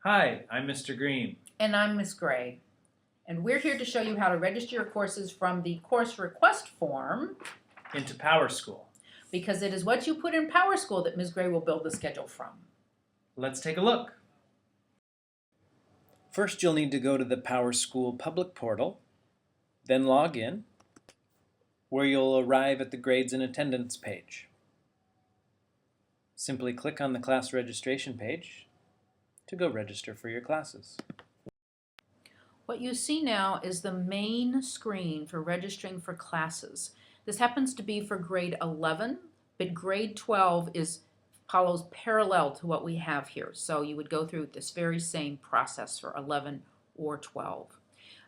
Hi, I'm Mr. Green. And I'm Ms. Gray. And we're here to show you how to register your courses from the course request form Into PowerSchool. because it is what you put in PowerSchool that Ms. Gray will build the schedule from. Let's take a look. First, you'll need to go to the PowerSchool public portal, then log in, where you'll arrive at the grades and attendance page. Simply click on the class registration page to go register for your classes. What you see now is the main screen for registering for classes. This happens to be for grade 11, but grade 12 follows parallel to what we have here. So you would go through this very same process for 11 or 12.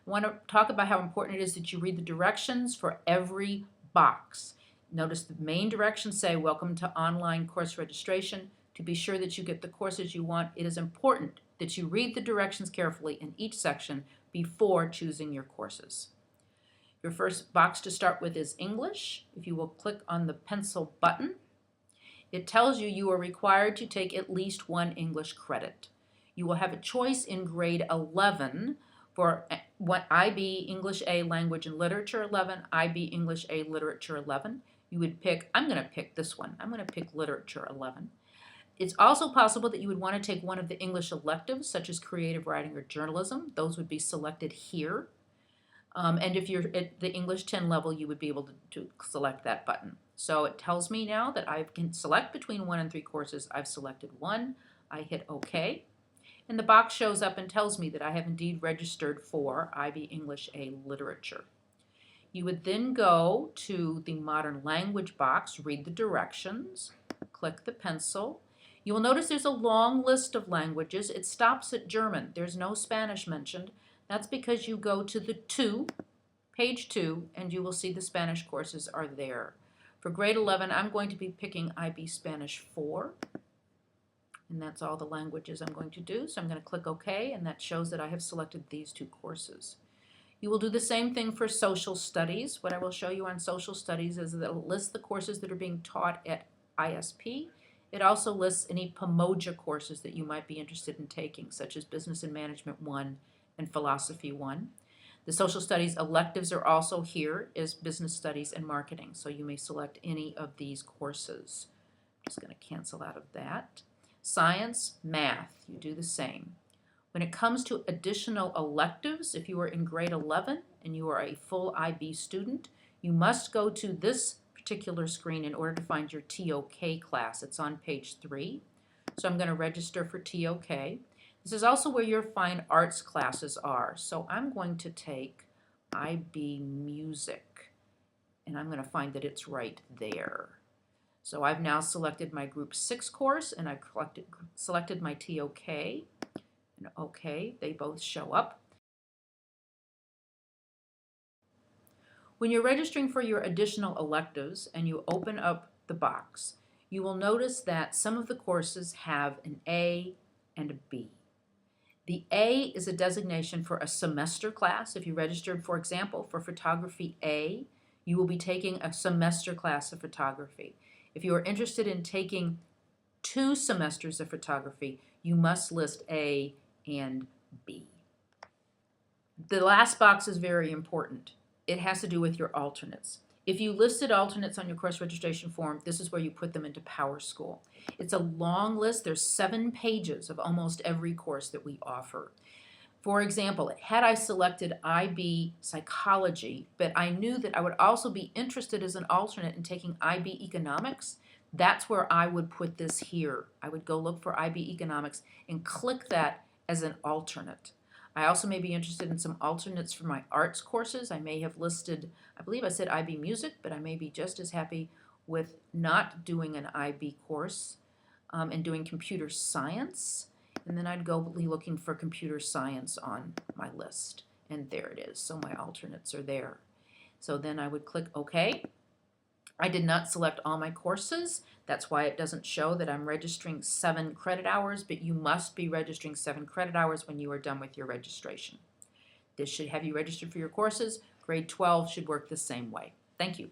I want to talk about how important it is that you read the directions for every box. Notice the main directions say, welcome to online course registration. To be sure that you get the courses you want, it is important that you read the directions carefully in each section before choosing your courses. Your first box to start with is English. If you will click on the pencil button, it tells you are required to take at least one English credit. You will have a choice in grade 11 for what IB English A Language and Literature 11, IB English A Literature 11. You would pick, I'm going to pick this one. I'm going to pick Literature 11. It's also possible that you would want to take one of the English electives, such as creative writing or journalism. Those would be selected here. And if you're at the English 10 level, you would be able to select that button. So it tells me now that I can select between 1 and 3 courses. I've selected 1. I hit OK. And the box shows up and tells me that I have indeed registered for IB English A Literature. You would then go to the Modern Language box, read the directions, click the pencil. You will notice there's a long list of languages. It stops at German. There's no Spanish mentioned. That's because you go to the page 2, and you will see the Spanish courses are there. For grade 11, I'm going to be picking IB Spanish 4. And that's all the languages I'm going to do. So I'm going to click OK, and that shows that I have selected these 2 courses. You will do the same thing for social studies. What I will show you on social studies is that it'll list the courses that are being taught at ISP. It also lists any Pomoja courses that you might be interested in taking, such as Business and Management 1 and Philosophy 1. The social studies electives are also here as Business Studies and Marketing, so you may select any of these courses. I'm just going to cancel out of that. Science, math, you do the same. When it comes to additional electives, if you are in grade 11 and you are a full IB student, you must go to this particular screen in order to find your TOK class. It's on page 3. So I'm going to register for TOK. This is also where your fine arts classes are. So I'm going to take IB Music, and I'm going to find that it's right there. So I've now selected my Group 6 course, and I've selected my TOK. And OK, they both show up. When you're registering for your additional electives and you open up the box, you will notice that some of the courses have an A and a B. The A is a designation for a semester class. If you registered, for example, for Photography A, you will be taking a semester class of photography. If you are interested in taking 2 semesters of photography, you must list A and B. The last box is very important. It has to do with your alternates. If you listed alternates on your course registration form, this is where you put them into PowerSchool. It's a long list. There's 7 pages of almost every course that we offer. For example, had I selected IB Psychology, but I knew that I would also be interested as an alternate in taking IB Economics, that's where I would put this here. I would go look for IB Economics and click that as an alternate. I also may be interested in some alternates for my arts courses. I may have listed, I believe I said IB Music, but I may be just as happy with not doing an IB course and doing computer science. And then I'd go be looking for computer science on my list. And there it is. So my alternates are there. So then I would click OK. I did not select all my courses. That's why it doesn't show that I'm registering 7 credit hours, but you must be registering 7 credit hours when you are done with your registration. This should have you registered for your courses. Grade 12 should work the same way. Thank you.